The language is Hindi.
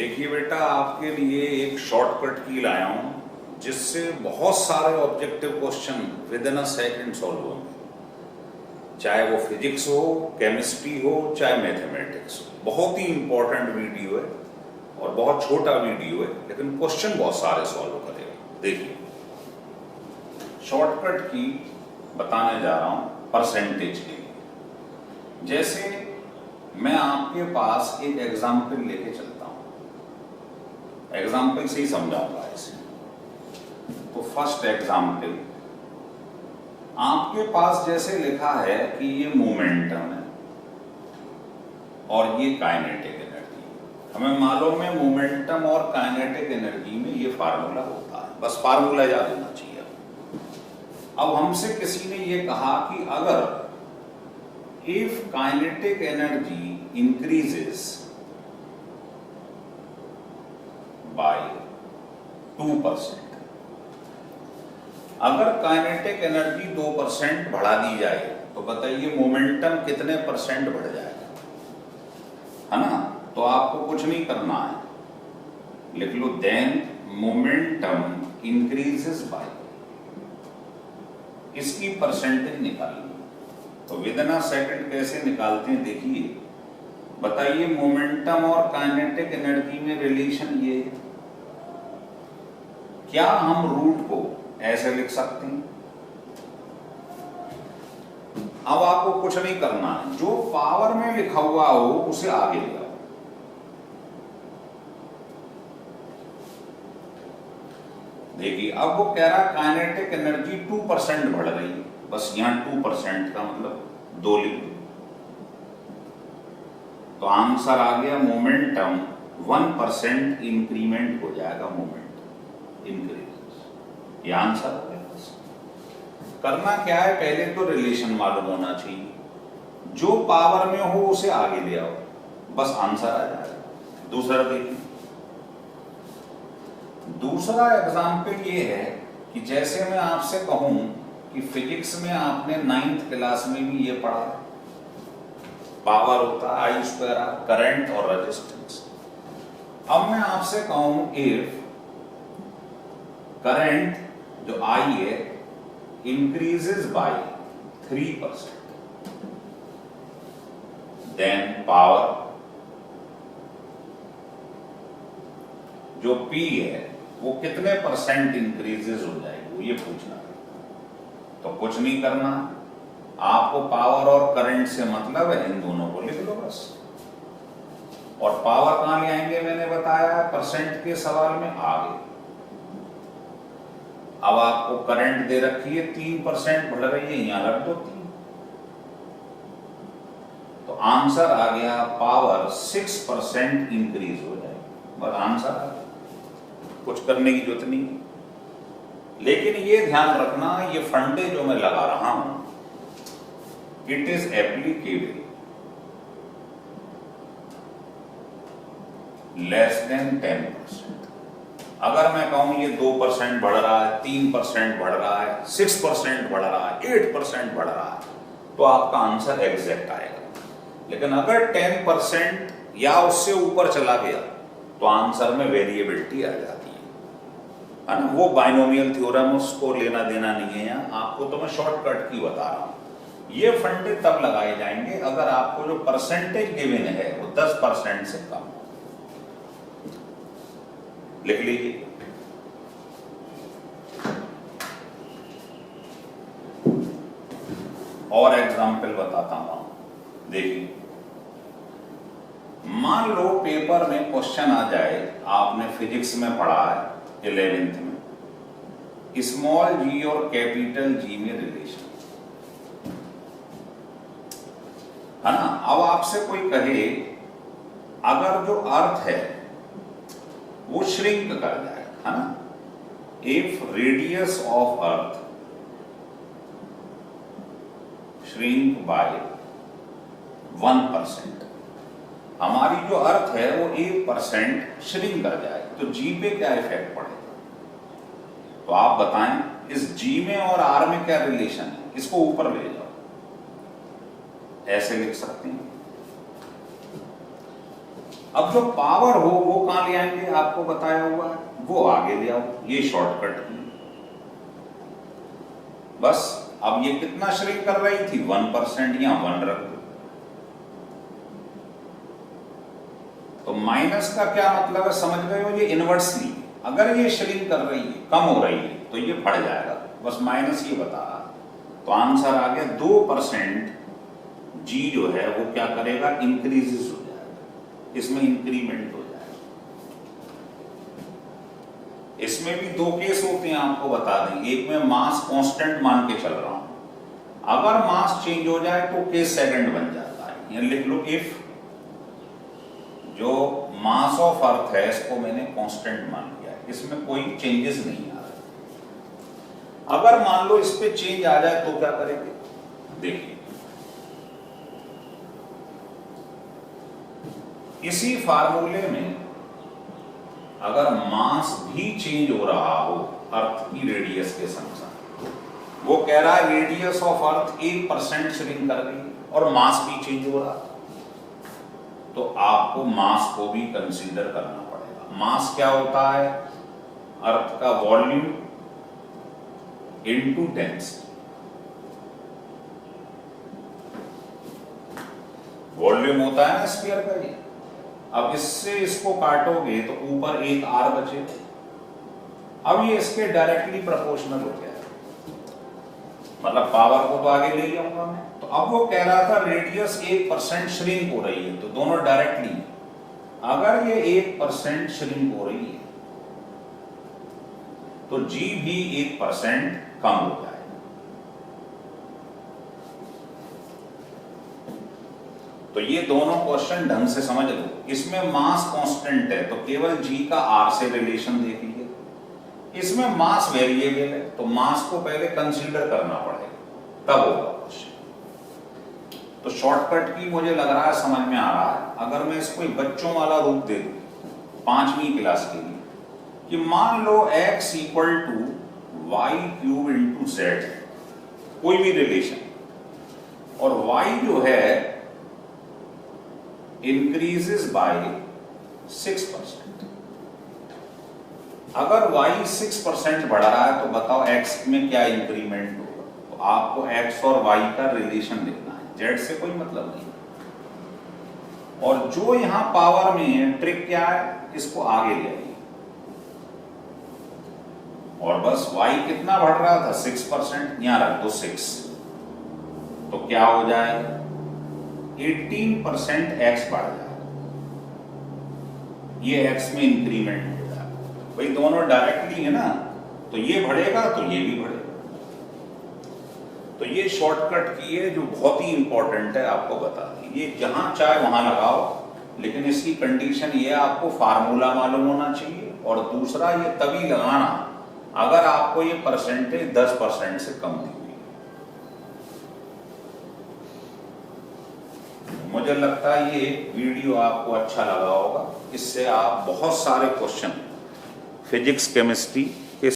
देखिए बेटा, आपके लिए एक शॉर्टकट की लाया हूं जिससे बहुत सारे objective question with in a second solve होंगे। चाहे वो फिजिक्स हो, केमिस्ट्री हो, चाहे मैथमेटिक्स हो। बहुत ही इंपॉर्टेंट वीडियो है और बहुत छोटा वीडियो है, लेकिन क्वेश्चन बहुत सारे सॉल्व करेगा। देखिए, शॉर्टकट की बताने जा रहा हूं परसेंटेज के लिए। जैसे मैं आपके पास एक एग्जाम्पल लेके चलता हूं, एग्जाम्पल से ही समझाऊंगा इसे। तो फर्स्ट एग्जाम्पल, आपके पास जैसे लिखा है कि ये मोमेंटम है और ये काइनेटिक एनर्जी। हमें मालूम है मोमेंटम और काइनेटिक एनर्जी में ये फार्मूला होता है, बस फार्मूला याद होना चाहिए। अब हमसे किसी ने ये कहा कि अगर if kinetic energy increases by 2%, अगर काइनेटिक एनर्जी 2% बढ़ा दी जाए तो बताइए मोमेंटम कितने परसेंट बढ़ जाएगा, है ना? तो आपको कुछ नहीं करना है, लिख लो देन मोमेंटम इंक्रीजेस बाय, इसकी परसेंटेज निकालिए। तो विद इन अ सेकंड कैसे निकालते हैं देखिए। बताइए मोमेंटम और काइनेटिक एनर्जी में रिलेशन ये है। क्या हम रूट को ऐसे लिख सकते हैं? अब आपको कुछ नहीं करना है, जो पावर में लिखा हुआ हो उसे आगे ले आओ। देखिए, अब वो कह रहा काइनेटिक एनर्जी 2% बढ़ रही है, बस यहां 2% का मतलब 2 लिख दो। तो आंसर आ गया मोमेंटम 1% इंक्रीमेंट हो जाएगा, मोमेंट इंक्रीज। ये आंसर हो गया। बस करना क्या है, पहले तो रिलेशन मालूम होना चाहिए, जो पावर में हो उसे आगे ले आओ, बस आंसर आ जाएगा। दूसरा देखिए, दूसरा एग्जाम्पल ये है कि जैसे मैं आपसे कहूं कि फिजिक्स में आपने 9th क्लास में भी ये पढ़ा, पावर होता है I²R, करंट और रेजिस्टेंस। अब मैं आपसे कहूं इफ करंट जो I है इंक्रीजेस बाय 3%, देन पावर जो P है वो कितने परसेंट इंक्रीजेस हो जाएगी, वो ये पूछना है। तो कुछ नहीं करना, आपको पावर और करंट से मतलब है, इन दोनों को लिख लो बस। और पावर कहां ले आएंगे, मैंने बताया परसेंट के सवाल में आगे। अब आपको करंट दे रखी है 3% बढ़ रही है, यहां रख दो 3। तो आंसर आ गया पावर 6% इंक्रीज हो जाएगी, बस आंसर आ गया, कुछ करने की जरूरत नहीं। लेकिन ये ध्यान रखना, ये फंडे जो मैं लगा रहा हूं it is applicable less than 10%। अगर मैं कहूं ये 2% बढ़ रहा है, 3% बढ़ रहा है, 6% बढ़ रहा है, 8% बढ़ रहा है, तो आपका आंसर एग्जैक्ट आएगा। लेकिन अगर 10% या उससे ऊपर चला गया तो आंसर में वेरिएबिलिटी आ जाती है ना? वो बाइनोमियल थ्योरम, उसको लेना देना नहीं है यहाँ, आपको तो मैं शॉर्टकट की बता रहा हूं। ये फंडे तब लगाए जाएंगे अगर आपको जो परसेंटेज गिवन है वो 10% से कम हो। लिख लीजिए। और एग्जाम्पल बताता हूं, देखिए। मान लो पेपर में क्वेश्चन आ जाए, आपने फिजिक्स में पढ़ा है 11th में, स्मॉल जी और कैपिटल जी में रिलेशन, है ना? अब आपसे कोई कहे अगर जो अर्थ है वो श्रिंक कर जाए, है ना? If radius of earth shrink by 1%, हमारी जो अर्थ है वो 1% श्रिंक कर जाए, तो जी पे क्या इफेक्ट पड़ेगा? तो आप बताएं, इस जी में और आर में क्या रिलेशन है? इसको ऊपर ले जाओ, ऐसे लिख सकते हैं। अब जो पावर हो वो कहां ले आएंगे, आपको बताया हुआ है, वो आगे ले आओ, ये शॉर्टकट की। बस अब ये कितना श्रिंक कर रही थी, 1%, या 1 रख दो। तो माइनस का क्या मतलब है, समझ गए हो, ये इनवर्सली अगर ये श्रिंक कर रही है, कम हो रही है, तो ये बढ़ जाएगा, बस माइनस ये बता रहा। तो आंसर आ गया 2% जी जो है वो क्या करेगा, इंक्रीजेस हो जाएगा, इसमें इंक्रीमेंट हो जाएगा। इसमें भी दो केस होते हैं, आपको बता दें, एक में मास कांस्टेंट मान के चल रहा हूं, अगर मास चेंज हो जाए तो केस सेकंड बन जाता है, यहां लिख लो इफ जो मास ऑफ अर्थ है इसको मैंने कांस्टेंट मान लिया, इसमें कोई चेंजेस नहीं आ रहा। अगर मान लो इस पे चेंज आ जाए तो क्या करेंगे, देखिए इसी फार्मूले में अगर मास भी चेंज हो रहा हो अर्थ की रेडियस के संग साथ, वो कह रहा है रेडियस ऑफ अर्थ 1% श्रिंक कर रही और मास भी चेंज हो रहा, तो आपको मास को भी कंसीडर करना पड़ेगा। मास क्या होता है, अर्थ का वॉल्यूम इनटू डेंसिटी। वॉल्यूम होता है ना स्फीयर का ये। अब इससे इसको काटोगे तो ऊपर एक आर बचे, अब ये इसके डायरेक्टली प्रोपोर्शनल हो गया, मतलब पावर को तो आगे ले जाऊंगा मैं। तो अब वो कह रहा था रेडियस 1% श्रिंक हो रही है, तो दोनों डायरेक्टली, अगर ये 1% श्रिंक हो रही है तो जी भी 1% कम हो जाएगा। तो ये दोनों क्वेश्चन ढंग से समझ लो। इसमें मास कांस्टेंट है तो केवल जी का आर से रिलेशन देख लीजिए, इसमें मास वेरिएबल है तो मास को पहले कंसीडर करना पड़ेगा, तब होगा क्वेश्चन। तो शॉर्टकट की मुझे लग रहा है समझ में आ रहा है। अगर मैं इसको बच्चों वाला रूप दे दूं 5वीं क्लास के लिए, कि मान लो x equal to y cube into z, कोई भी रिलेशन, और y जो है इंक्रीजेस बाय 6%। अगर y 6% बढ़ रहा है तो बताओ x में क्या इंक्रीमेंट होगा। तो आपको x और y का रिलेशन देखना है, z से कोई मतलब नहीं। और जो यहां पावर में है, ट्रिक क्या है, इसको आगे ले आइए, और बस y कितना बढ़ रहा था, 6%, यहां रख दो 6, तो क्या हो जाएगा, 18% x बढ़ जाएगा, ये x में इंक्रीमेंट हो जाएगा। भाई दोनों डायरेक्टली है ना, तो ये बढ़ेगा तो ये भी बढ़ेगा। तो ये शॉर्टकट की है जो बहुत ही इंपॉर्टेंट है, आपको बता दें। ये जहां चाहे वहां लगाओ, लेकिन इसकी कंडीशन ये है आपको फार्मूला मालूम होना चाहिए, और दूसरा ये तभी लगाना अगर आपको ये परसेंटेज 10% से कम दी। मुझे लगता है ये वीडियो आपको अच्छा लगा होगा, इससे आप बहुत सारे क्वेश्चन फिजिक्स, केमिस्ट्री